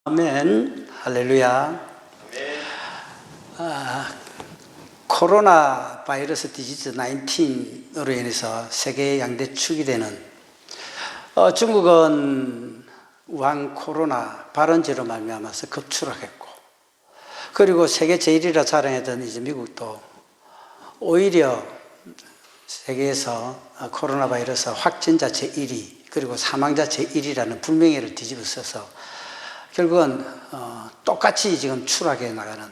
아멘. 할렐루야. 코로나 바이러스 디지즈 19으로 인해서 세계 양대축이 되는 중국은 우한 코로나 발원지로 말미암아서 급추락했고, 그리고 세계 제1위라 자랑했던 이제 미국도 오히려 세계에서 코로나 바이러스 확진자 제1위 그리고 사망자 제1위라는 불명예를 뒤집어 써서 결국은 똑같이 지금 추락해 나가는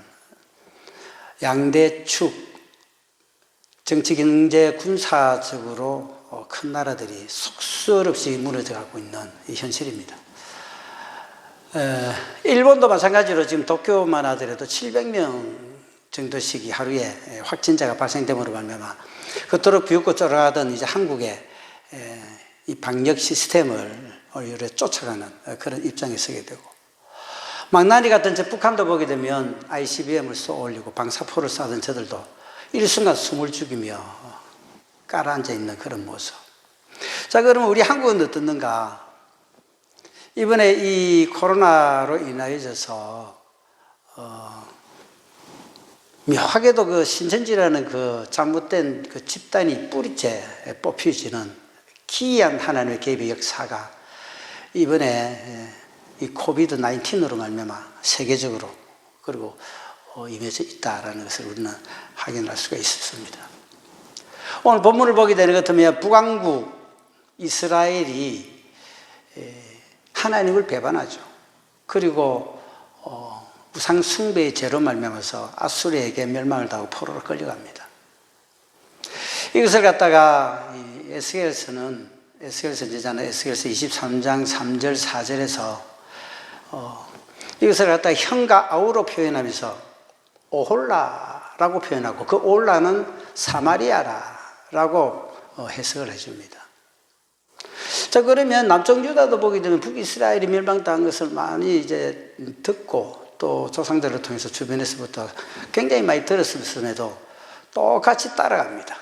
양대축, 정치, 경제, 군사적으로 큰 나라들이 속설없이 무너져가고 있는 이 현실입니다. 일본도 마찬가지로 지금 도쿄만 하더라도 700명 정도씩이 하루에 확진자가 발생됨으로 말미암아 그토록 비웃고 쫄아가던 이제 한국의 이 방역 시스템을 오히려 쫓아가는 그런 입장에 서게 되고, 망나니 같은 저 북한도 보게 되면 ICBM을 쏘아 올리고 방사포를 쏴던 저들도 일순간 숨을 죽이며 깔아앉아 있는 그런 모습. 자, 그러면 우리 한국은 어떻는가? 이번에 이 코로나로 인하여져서 묘하게도 그 신천지라는 그 잘못된 그 집단이 뿌리째 뽑혀지는 기이한 하나님의 개입의 역사가 이번에 이 코비드 19으로 말미암아 세계적으로 그리고 임해져 있다라는 것을 우리는 확인할 수가 있었습니다. 오늘 본문을 보게 되는 것 같으면 북왕국 이스라엘이 하나님을 배반하죠. 그리고 우상 숭배의 죄로 말미암아서 아수르에게 멸망을 당하고 포로로 끌려갑니다. 이것을 갖다가 에스겔 선지자는 에스겔서 23장 3절 4절에서 이것을 갖다가 현과 아우로 표현하면서 오홀라라고 표현하고, 그 올라는 사마리아라고 해석을 해줍니다. 자, 그러면 남쪽 유다도 보게 되면 북이스라엘이 멸망당한 것을 많이 이제 듣고 또 조상들을 통해서 주변에서부터 굉장히 많이 들었음에도 똑같이 따라갑니다.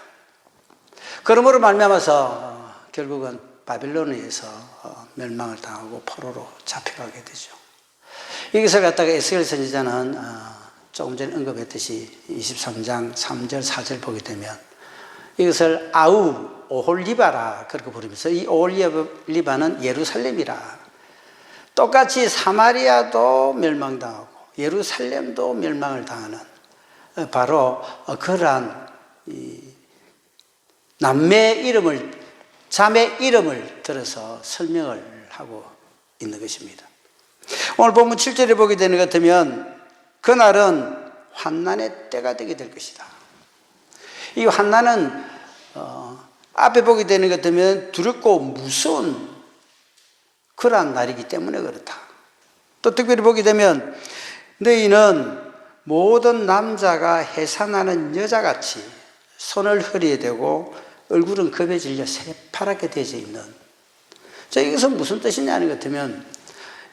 그러므로 말미암아서 결국은 바빌론에 의해서 멸망을 당하고 포로로 잡혀가게 되죠. 이것을 갖다가 에스겔 선지자는 조금 전에 언급했듯이 23장 3절 4절 보게 되면 이것을 아우 오홀리바라 그렇게 부르면서, 이 오홀리바는 예루살렘이라, 똑같이 사마리아도 멸망당하고 예루살렘도 멸망을 당하는 바로 그러한 남매 이름을, 자매 이름을 들어서 설명을 하고 있는 것입니다. 오늘 본문 7절에 보게 되는 것 같으면 그날은 환난의 때가 되게 될 것이다. 이 환난은 앞에 보게 되는 것 같으면 두렵고 무서운 그러한 날이기 때문에 그렇다. 또 특별히 보게 되면 너희는 모든 남자가 해산하는 여자같이 손을 허리에 대고 얼굴은 겁에 질려 새파랗게 되어져 있는, 자, 이것은 무슨 뜻이냐는 것 같으면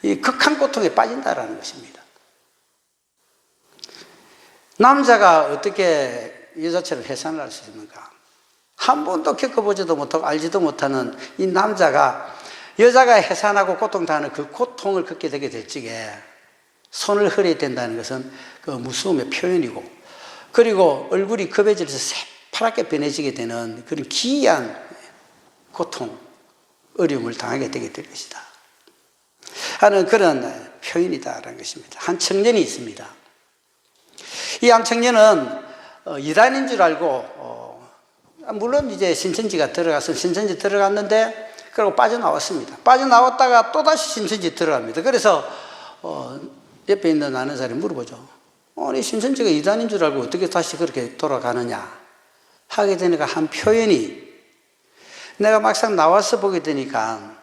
이 극한 고통에 빠진다라는 것입니다. 남자가 어떻게 여자처럼 해산을 할 수 있습니까? 한 번도 겪어보지도 못하고 알지도 못하는 이 남자가 여자가 해산하고 고통당하는 그 고통을 겪게 되게 될 적에 손을 허리에 댄다는 것은 그 무서움의 표현이고, 그리고 얼굴이 겁에 질려서 새파랗게 변해지게 되는 그런 기이한 고통, 어려움을 당하게 되게 될 것이다 하는 그런 표현이다라는 것입니다. 한 청년이 있습니다. 이 한 청년은 이단인 줄 알고 물론 이제 신천지가 들어가서 신천지 들어갔는데 그리고 빠져나왔습니다. 빠져나왔다가 또다시 신천지 들어갑니다. 그래서 옆에 있는 아는 사람이 물어보죠. 아니, 신천지가 이단인 줄 알고 어떻게 다시 그렇게 돌아가느냐 하게 되니까 한 표현이, 내가 막상 나와서 보게 되니까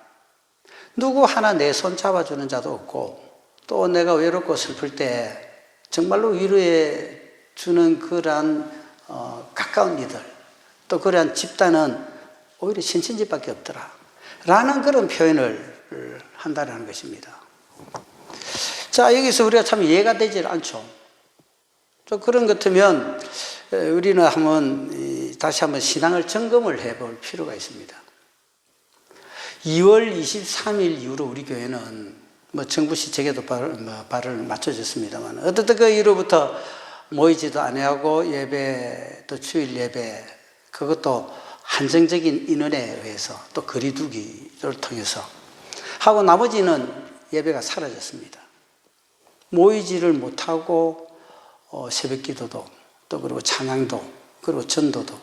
누구 하나 내 손 잡아주는 자도 없고, 또 내가 외롭고 슬플 때 정말로 위로해 주는 그러한 가까운 이들, 또 그러한 집단은 오히려 신천지밖에 없더라 라는 그런 표현을 한다는 것입니다. 자, 여기서 우리가 참 이해가 되질 않죠. 또 그런 것 같으면 우리는 다시 한번 신앙을 점검을 해볼 필요가 있습니다. 2월 23일 이후로 우리 교회는 정부 시책에도 발을 맞춰줬습니다만, 어쨌든 그 이후로부터 모이지도 아니하고 예배도 주일 예배, 그것도 한정적인 인원에 의해서 또 거리두기를 통해서 하고 나머지는 예배가 사라졌습니다. 모이지를 못하고 새벽 기도도 또 그리고 찬양도 그리고 전도도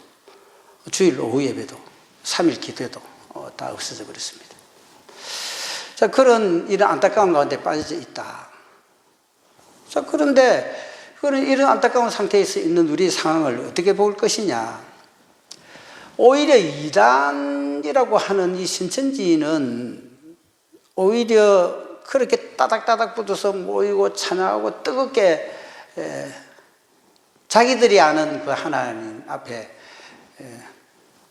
주일 오후 예배도 3일 기도도 다 없어져 버렸습니다. 자, 이런 안타까운 가운데 빠져 있다. 자, 그런데 이런 안타까운 상태에서 있는 우리 상황을 어떻게 볼 것이냐. 오히려 이단이라고 하는 이 신천지는 오히려 그렇게 따닥따닥 붙어서 모이고 찬양하고 뜨겁게 자기들이 아는 그 하나님 앞에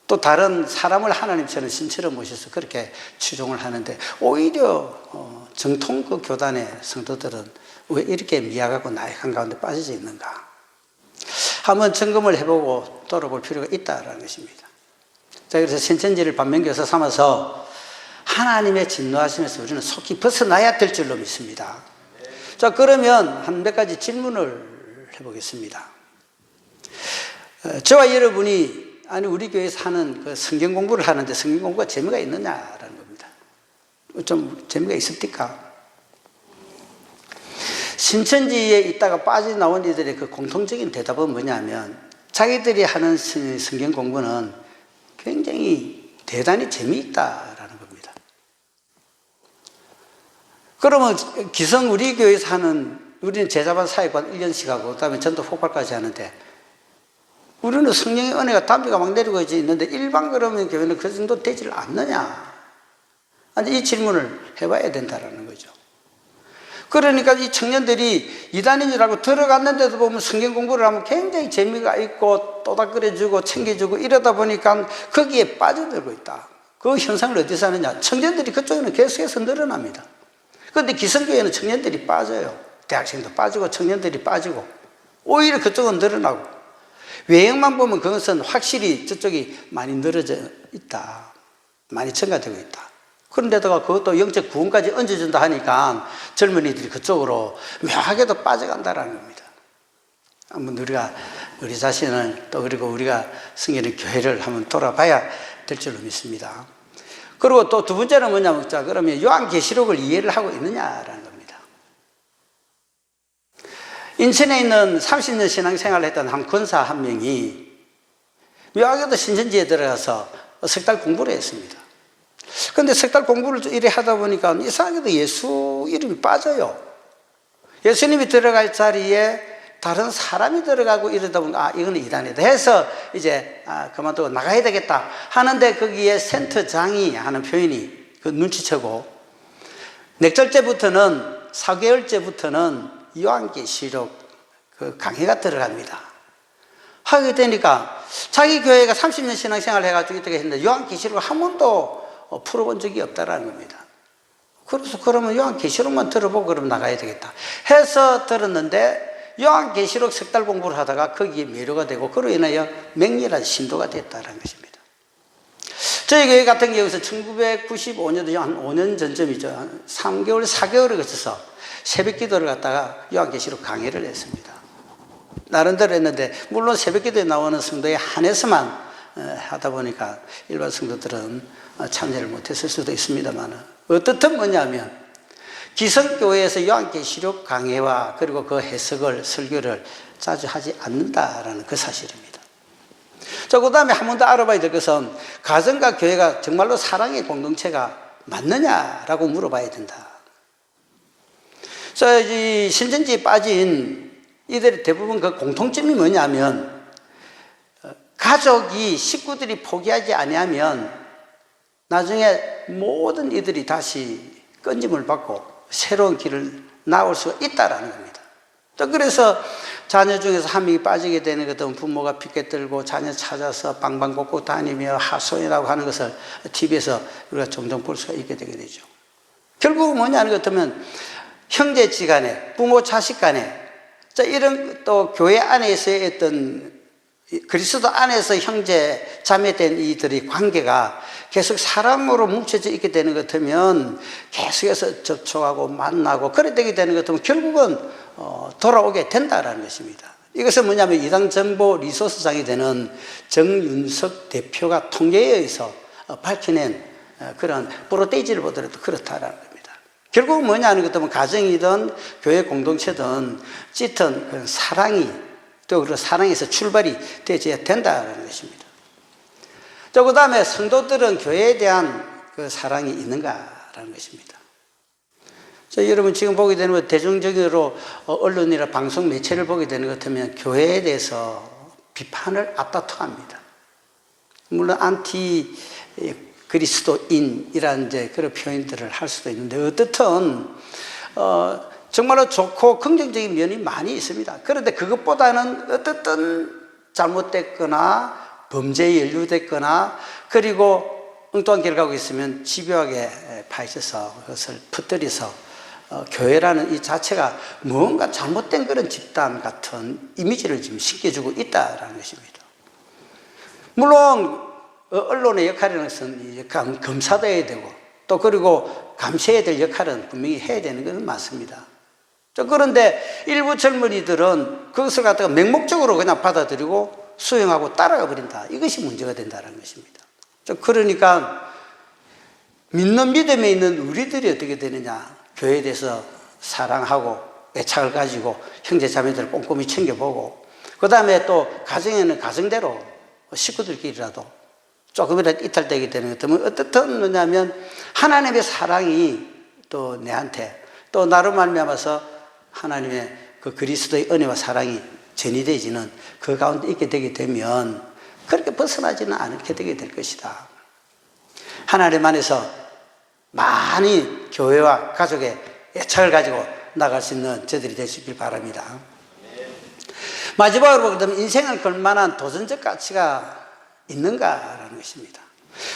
또 다른 사람을 하나님처럼 신처럼 모셔서 그렇게 추종을 하는데, 오히려 정통 그 교단의 성도들은 왜 이렇게 미약하고 나약한 가운데 빠져져 있는가, 한번 점검을 해보고 돌아볼 필요가 있다는 것입니다. 자, 그래서 신천지를 반면교사 삼아서 하나님의 진노하심에서 우리는 속히 벗어나야 될 줄로 믿습니다. 자, 그러면 한 몇 가지 질문을 해보겠습니다. 저와 여러분이 우리 교회에서 하는 그 성경 공부를 하는데 성경 공부가 재미가 있느냐라는 겁니다. 좀 재미가 있습니까? 신천지에 있다가 빠져나온 이들의 그 공통적인 대답은 뭐냐면, 자기들이 하는 성경 공부는 굉장히 대단히 재미있다라는 겁니다. 그러면 기성 우리 교회에서 하는, 우리는 제자반 사역관 1년씩 하고 그다음에 전도 폭발까지 하는데, 우리는 성령의 은혜가 담비가 막 내리고 있는데 일반 그러면 교회는 그 정도 되질 않느냐? 이 질문을 해봐야 된다라는 거죠. 그러니까 이 청년들이 이단인 줄 알고 들어갔는데도 보면 성경 공부를 하면 굉장히 재미가 있고 또닥거려주고 챙겨주고 이러다 보니까 거기에 빠져들고 있다. 그 현상을 어디서 하느냐? 청년들이 그쪽에는 계속해서 늘어납니다. 그런데 기성교회는 청년들이 빠져요. 대학생도 빠지고 청년들이 빠지고 오히려 그쪽은 늘어나고, 외형만 보면 그것은 확실히 저쪽이 많이 늘어져 있다, 많이 증가되고 있다. 그런데다가 그것도 영적 구원까지 얹어준다 하니까 젊은이들이 그쪽으로 묘하게도 빠져간다라는 겁니다. 한번 우리 자신을 또 그리고 우리가 섬기는 교회를 한번 돌아봐야 될 줄로 믿습니다. 그리고 또 두 번째는 뭐냐면, 자, 그러면 요한계시록을 이해를 하고 있느냐라는 겁니다. 인천에 있는 30년 신앙생활을 했던 한 권사 한 명이 묘하게도 신천지에 들어가서 석 달 공부를 했습니다. 그런데 석 달 공부를 이래 하다 보니까 이상하게도 예수 이름이 빠져요. 예수님이 들어갈 자리에 다른 사람이 들어가고 이러다 보니까 이거는 이단이다 해서 이제 그만두고 나가야 되겠다 하는데, 거기에 센터장이 하는 표현이 그 눈치채고 넥절째부터는 4개월째부터는 요한계시록 그 강의가 들어갑니다. 하게 되니까 자기 교회가 30년 신앙생활을 해가지고 이렇게 했는데 요한계시록을 한 번도 풀어본 적이 없다라는 겁니다. 그래서 그러면 요한계시록만 들어보고 그럼 나가야 되겠다 해서 들었는데, 요한계시록 석 달 공부를 하다가 거기에 매료가 되고 그로 인하여 맹렬한 신도가 됐다는 것입니다. 저희 교회 같은 경우에서 1995년도 한 5년 전쯤이죠. 한 3개월, 4개월에 거쳐서 새벽 기도를 갖다가 요한계시록 강의를 했습니다. 나름대로 했는데, 물론 새벽 기도에 나오는 성도에 한해서만 하다 보니까 일반 성도들은 참여를 못했을 수도 있습니다만, 어떻든 뭐냐면 기성교회에서 요한계시록 강해와 그리고 그 해석을, 설교를 자주 하지 않는다라는 그 사실입니다. 자, 그 다음에 한 번 더 알아봐야 될 것은 가정과 교회가 정말로 사랑의 공동체가 맞느냐라고 물어봐야 된다. 자, 이 신천지에 빠진 이들의 대부분 그 공통점이 뭐냐면, 가족이, 식구들이 포기하지 아니하면 나중에 모든 이들이 다시 건짐을 받고 새로운 길을 나올 수가 있다라는 겁니다. 또 그래서 자녀 중에서 한 명이 빠지게 되는 것은 부모가 핑계 들고 자녀 찾아서 방방곡곡 다니며 하소연하고 하는 것을 TV에서 우리가 종종 볼 수가 있게 되게 되죠. 결국은 뭐냐는 것 같으면 형제지간에, 부모 자식 간에, 자, 이런 또 교회 안에서의 어떤 그리스도 안에서 형제 자매된 이들의 관계가 계속 사랑으로 뭉쳐져 있게 되는 것 같으면 계속해서 접촉하고 만나고 그래 되게 되는 것 같으면 결국은 돌아오게 된다라는 것입니다. 이것은 뭐냐면 이당 정보 리소스장이 되는 정윤석 대표가 통계에 의해서 밝혀낸 그런 프로테이지를 보더라도 그렇다라는 겁니다. 결국은 뭐냐는 것도 가정이든 교회 공동체든 짙은 그런 사랑이 또 그 사랑에서 출발이 되어야 된다는 것입니다. 또 그 다음에 성도들은 교회에 대한 그 사랑이 있는가라는 것입니다. 여러분 지금 보게 되는 것 대중적으로 언론이나 방송 매체를 보게 되는 것 같으면 교회에 대해서 비판을 앞다투합니다. 물론 안티 그리스도인이라는 이제 그런 표현들을 할 수도 있는데 어떻든 정말로 좋고 긍정적인 면이 많이 있습니다. 그런데 그것보다는 어떻든 잘못됐거나 범죄에 연루됐거나 그리고 엉뚱한 길을 가고 있으면 집요하게 파헤쳐서 그것을 퍼뜨려서 교회라는 이 자체가 뭔가 잘못된 그런 집단 같은 이미지를 지금 심겨주고 있다는 것입니다. 물론 언론의 역할이라는 것은 검사돼야 되고 또 그리고 감시해야 될 역할은 분명히 해야 되는 것은 맞습니다. 그런데 일부 젊은이들은 그것을 갖다가 맹목적으로 그냥 받아들이고 수용하고 따라가 버린다. 이것이 문제가 된다는 것입니다. 그러니까 믿는 믿음에 있는 우리들이 어떻게 되느냐. 교회에 대해서 사랑하고 애착을 가지고 형제 자매들을 꼼꼼히 챙겨보고 그 다음에 또 가정에는 가정대로 식구들끼리라도 조금이라도 이탈되게 되는 것 때문에 어떻든 뭐냐면 하나님의 사랑이 또 내한테 또 나로 말미암아서 하나님의 그 그리스도의 은혜와 사랑이 전이되지는 그 가운데 있게 되게 되면 그렇게 벗어나지는 않게 되게 될 것이다. 하나님 안에서 많이 교회와 가족의 애착을 가지고 나갈 수 있는 저들이 될 수 있길 바랍니다. 마지막으로 보게 되면 인생을 걸만한 도전적 가치가 있는가라는 것입니다.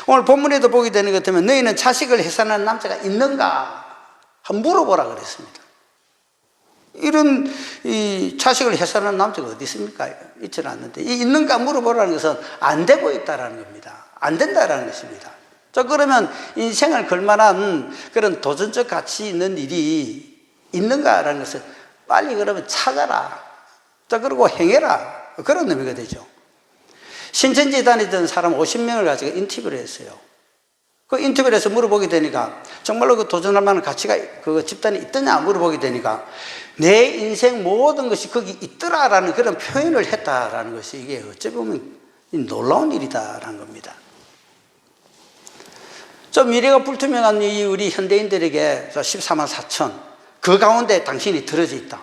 오늘 본문에도 보게 되는 것 같으면 너희는 자식을 해산하는 남자가 있는가? 한번 물어보라 그랬습니다. 이런 이 자식을 해산하는 남자가 어디 있습니까? 있지는 않는데 이 있는가 물어보라는 것은 안 되고 있다라는 겁니다. 안 된다라는 것입니다. 자, 그러면 인생을 걸만한 그런 도전적 가치 있는 일이 있는가라는 것을 빨리 그러면 찾아라. 자, 그리고 행해라. 그런 의미가 되죠. 신천지에 다니던 사람 50명을 가지고 인터뷰를 했어요. 그 인터뷰를 해서 물어보게 되니까 정말로 그 도전할 만한 가치가 그 집단이 있더냐 물어보게 되니까 내 인생 모든 것이 거기 있더라라는 그런 표현을 했다라는 것이 이게 어찌 보면 놀라운 일이다라는 겁니다. 좀 미래가 불투명한 이 우리 현대인들에게 14만 4천 그 가운데 당신이 들어져 있다.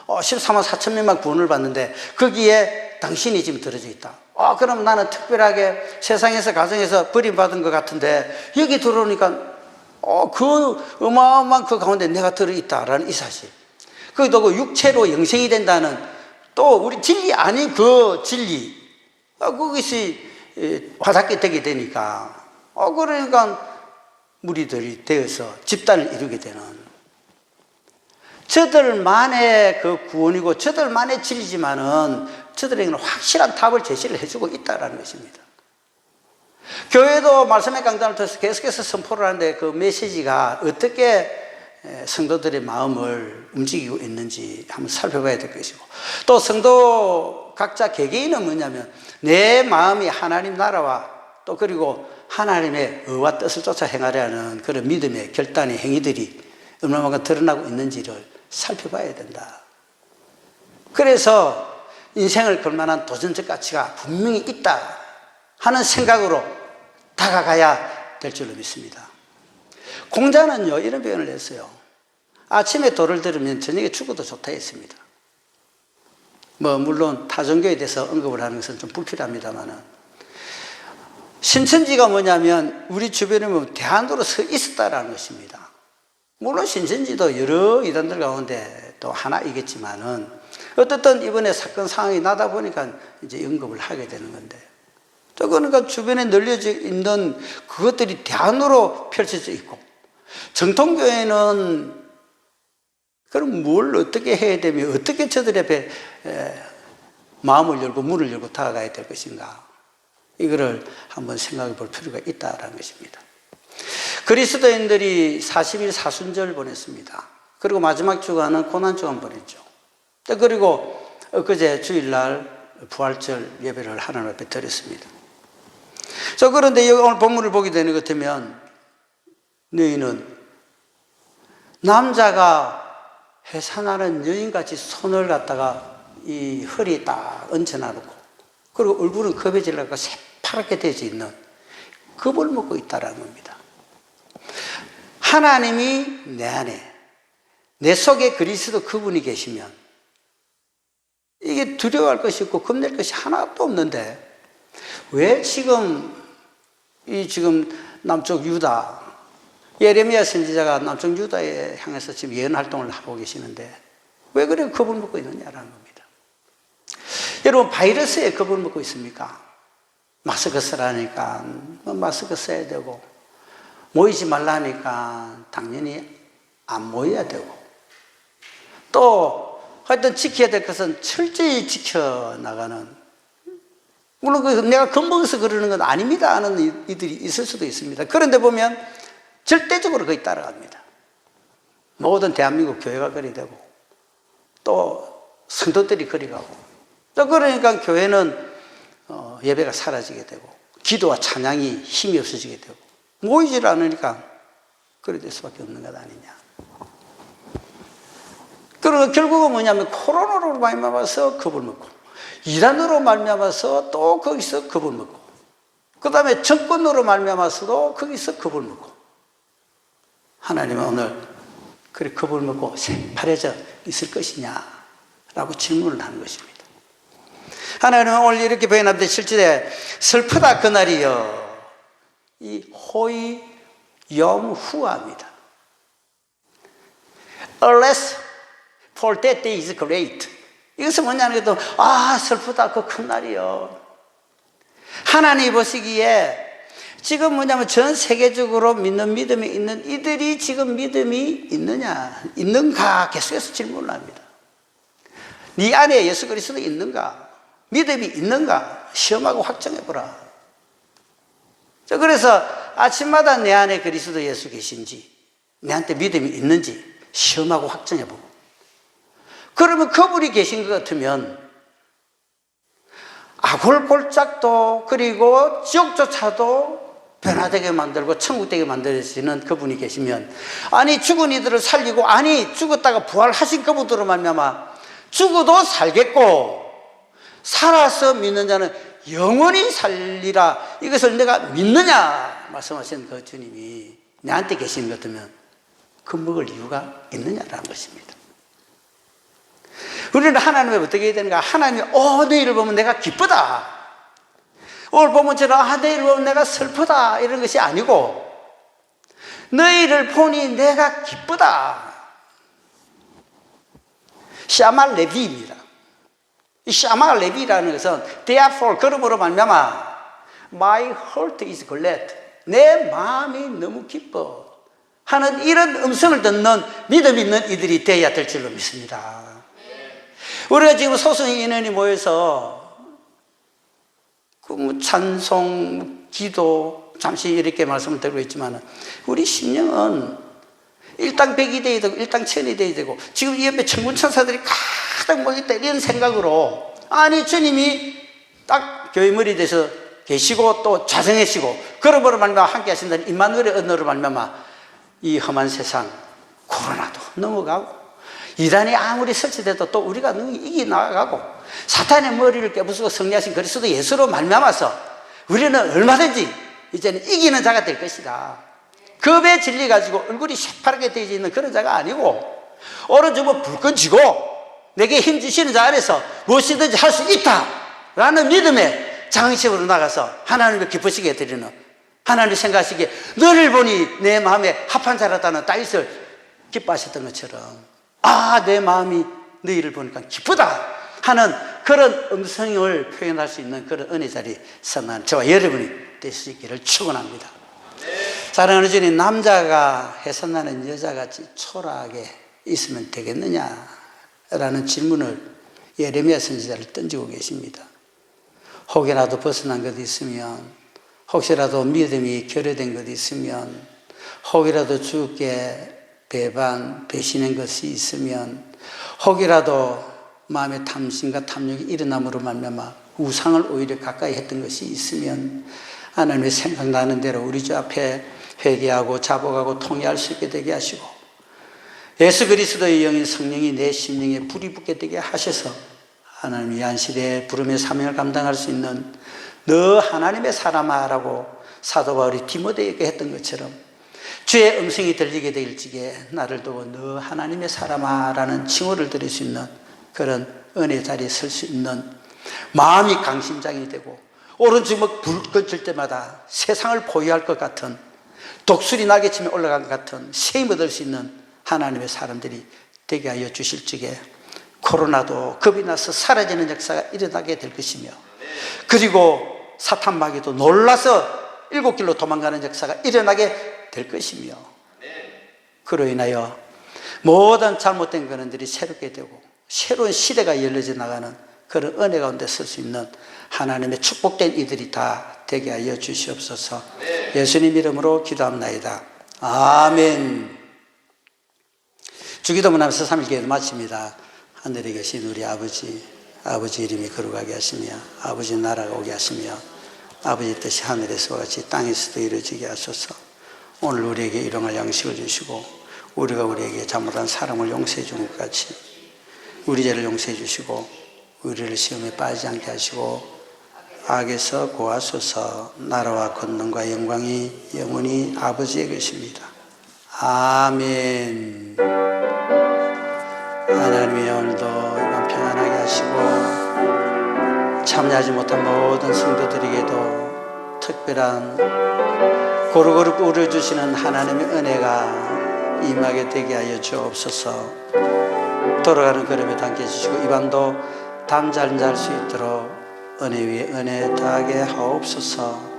14만 4천 명만 구원을 받는데 거기에 당신이 지금 들어져 있다. 그럼 나는 특별하게 세상에서 가정에서 버림받은 것 같은데 여기 들어오니까 그 어마어마한 그 가운데 내가 들어있다라는 이 사실. 거기도 그 육체로 영생이 된다는 또 우리 진리 아닌 그 진리. 그것이 와닿게 되게 되니까 그러니까 무리들이 되어서 집단을 이루게 되는 저들만의 그 구원이고 저들만의 진리지만은 저들에게는 확실한 답을 제시를 해주고 있다는 것입니다. 교회도 말씀의 강단을 통해서 계속해서 선포를 하는데 그 메시지가 어떻게 성도들의 마음을 움직이고 있는지 한번 살펴봐야 될 것이고 또 성도 각자 개개인은 뭐냐면 내 마음이 하나님 나라와 또 그리고 하나님의 의와 뜻을 쫓아 행하려는 그런 믿음의 결단의 행위들이 얼마만큼 드러나고 있는지를 살펴봐야 된다. 그래서 인생을 걸만한 도전적 가치가 분명히 있다 하는 생각으로 다가가야 될 줄로 믿습니다. 공자는요 이런 표현을 했어요. 아침에 도를 들으면 저녁에 죽어도 좋다 했습니다. 물론 타종교에 대해서 언급을 하는 것은 좀 불필요합니다만은 신천지가 뭐냐면 우리 주변에 보면 대안으로 서 있었다라는 것입니다. 물론 신천지도 여러 이단들 가운데 또 하나이겠지만은 어떻든 이번에 사건 상황이 나다 보니까 이제 언급을 하게 되는 건데 또 그러니까 주변에 널려져 있는 그것들이 대안으로 펼쳐져 있고 정통교회는 그럼 뭘 어떻게 해야 되며 어떻게 저들 앞에 마음을 열고 문을 열고 다가가야 될 것인가 이거를 한번 생각해 볼 필요가 있다는 것입니다. 그리스도인들이 40일 사순절 보냈습니다. 그리고 마지막 주간은 고난주간 보냈죠. 그리고 엊그제 주일날 부활절 예배를 하나님 앞에 드렸습니다. 그런데 오늘 본문을 보게 되는 것 같으면 너희는 남자가 해산하는 여인같이 손을 갖다가 이 허리에 딱 얹혀놔놓고 그리고 얼굴은 겁해질라고 새파랗게 되어 있는 겁을 먹고 있다는 겁니다. 하나님이 내 안에 내 속에 그리스도 그분이 계시면 이게 두려워할 것이 없고 겁낼 것이 하나도 없는데 왜 지금 남쪽 유다 예레미야 선지자가 남쪽 유다에 향해서 지금 예언 활동을 하고 계시는데 왜 그래 겁을 먹고 있느냐라는 겁니다. 여러분 바이러스에 겁을 먹고 있습니까? 마스크 쓰라니까 마스크 써야 되고 모이지 말라니까 당연히 안 모여야 되고 또 하여튼 지켜야 될 것은 철저히 지켜나가는 물론 내가 겁먹어서 그러는 건 아닙니다 하는 이들이 있을 수도 있습니다. 그런데 보면 절대적으로 거의 따라갑니다. 모든 대한민국 교회가 그리 되고 또 성도들이 그리 가고 또 그러니까 교회는 예배가 사라지게 되고 기도와 찬양이 힘이 없어지게 되고 모이질 않으니까 그래 될 수밖에 없는 것 아니냐. 그리고 결국은 뭐냐면 코로나로 말미암아서 겁을 먹고 이란으로 말미암아서 또 거기서 겁을 먹고 그 다음에 정권으로 말미암아서도 거기서 겁을 먹고 하나님은 오늘 그래 겁을 먹고 새파래져 있을 것이냐라고 질문을 하는 것입니다. 하나님은 오늘 이렇게 표현하는데 실제 슬프다 그날이여 이 호의 염후합니다. Alas for that day is great. 이것은 뭐냐는 것도 슬프다 그 큰 날이요. 하나님이 보시기에 지금 뭐냐면 전 세계적으로 믿는 믿음이 있는 이들이 지금 믿음이 있는가 계속해서 질문을 합니다. 네 안에 예수 그리스도 있는가? 믿음이 있는가? 시험하고 확정해보라. 그래서 아침마다 내 안에 그리스도 예수 계신지 내한테 믿음이 있는지 시험하고 확정해보고 그러면 그분이 계신 것 같으면 아골골짝도 그리고 지옥조차도 변화되게 만들고 천국되게 만들어지는 그분이 계시면 아니 죽은 이들을 살리고 아니 죽었다가 부활하신 그분으로 말미암아 죽어도 살겠고 살아서 믿는 자는 영원히 살리라 이것을 내가 믿느냐 말씀하신 그 주님이 내한테 계시는 것 같으면 그 먹을 이유가 있느냐라는 것입니다. 우리는 하나님을 어떻게 해야 되는가? 하나님이 너희를 보면 내가 기쁘다. 오늘 보면 저는 너희를 보면 내가 슬프다 이런 것이 아니고 너희를 보니 내가 기쁘다. 샤말 레비입니다. 이 샤말 레비라는 것은 therefore 그러므로 말미암아 my heart is glad. 내 마음이 너무 기뻐 하는 이런 음성을 듣는 믿음 있는 이들이 되어야 될 줄로 믿습니다. 우리가 지금 소수의 인원이 모여서 찬송, 기도 잠시 이렇게 말씀을 드리고 있지만 우리 심령은 일당백이 되어야 되고 일당천이 되어야 되고 지금 이 옆에 천군천사들이 가득 모였다 이런 생각으로 아니 주님이 딱 교회 머리에 대해서 계시고 또 자성하시고 그러므로 말미암아 함께 하신다는 임마누엘의 언어로 말미암아 이 험한 세상 코로나도 넘어가고 이단이 아무리 설치돼도 또 우리가 능히 이겨나가고 사탄의 머리를 깨부수고 승리하신 그리스도 예수로 말미암아서 우리는 얼마든지 이제는 이기는 자가 될 것이다. 겁에 질려 가지고 얼굴이 새파랗게 되어 있는 그런 자가 아니고 오른쪽은 불끈 쥐고 내게 힘 주시는 자 안에서 무엇이든지 할 수 있다라는 믿음의 장식으로 나가서 하나님을 기쁘시게 해드리는 하나님을 생각하시기에 너를 보니 내 마음에 합한 자라다는 다윗을 기뻐하셨던 것처럼 내 마음이 너희를 보니까 기쁘다 하는 그런 음성을 표현할 수 있는 그런 은혜 자리 선한 저와 여러분이 될 수 있기를 축원합니다. 사랑하는 주님, 남자가 해산나는 여자같이 초라하게 있으면 되겠느냐라는 질문을 예레미야 선지자를 던지고 계십니다. 혹이라도 벗어난 것 있으면, 혹시라도 믿음이 결여된 것 있으면, 혹이라도 주께 배신한 것이 있으면, 혹이라도 마음의 탐심과 탐욕이 일어남으로 말미암아 우상을 오히려 가까이 했던 것이 있으면 하나님의 생각나는 대로 우리 주 앞에 회개하고 자복하고 통회할 수 있게 되게 하시고, 예수 그리스도의 영인 성령이 내 심령에 불이 붙게 되게 하셔서 하나님의 이 안시대의 부름의 사명을 감당할 수 있는 너 하나님의 사람아 라고 사도 바울이 디모데에게 했던 것처럼 주의 음성이 들리게 될지에 나를 두고 너 하나님의 사람아 라는 칭호를 들을 수 있는 그런 은혜 자리에 설 수 있는 마음이 강심장이 되고 오른주먹 불 꺼질 때마다 세상을 포위할 것 같은 독수리 날개치며 올라간 것 같은 새 힘을 얻을 수 있는 하나님의 사람들이 되게 하여 주실 적에 코로나도 겁이 나서 사라지는 역사가 일어나게 될 것이며, 그리고 사탄 마귀도 놀라서 7길로 도망가는 역사가 일어나게 될 것이며, 그로 인하여 모든 잘못된 근원들이 새롭게 되고 새로운 시대가 열려져 나가는 그런 은혜 가운데 설 수 있는 하나님의 축복된 이들이 다 되게 하여 주시옵소서. 예수님 이름으로 기도합나이다. 아멘. 주기도문 하면서 3일 기도 마칩니다. 하늘에 계신 우리 아버지 이름이 거룩하게 하시며 아버지 나라가 오게 하시며 아버지 뜻이 하늘에서와 같이 땅에서도 이루어지게 하소서. 오늘 우리에게 일용할 양식을 주시고 우리가 우리에게 잘못한 사람을 용서해 준 것 같이 우리 죄를 용서해 주시고 우리를 시험에 빠지지 않게 하시고 악에서 구하소서. 나라와 권능과 영광이 영원히 아버지의 것입니다. 아멘. 하나님이 오늘도 이만 평안하게 하시고 참여하지 못한 모든 성도들에게도 특별한 고루고루 뿌려주시는 하나님의 은혜가 임하게 되게 하여 주옵소서. 돌아가는 걸음에 담게 해주시고 이 밤도 잠 잘 잘 수 있도록 은혜 위에 은혜 더하게 하옵소서.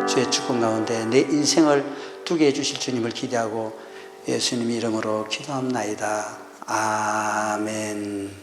주의 축복 가운데 내 인생을 두게 해주실 주님을 기대하고 예수님 이름으로 기도합나이다. 아멘.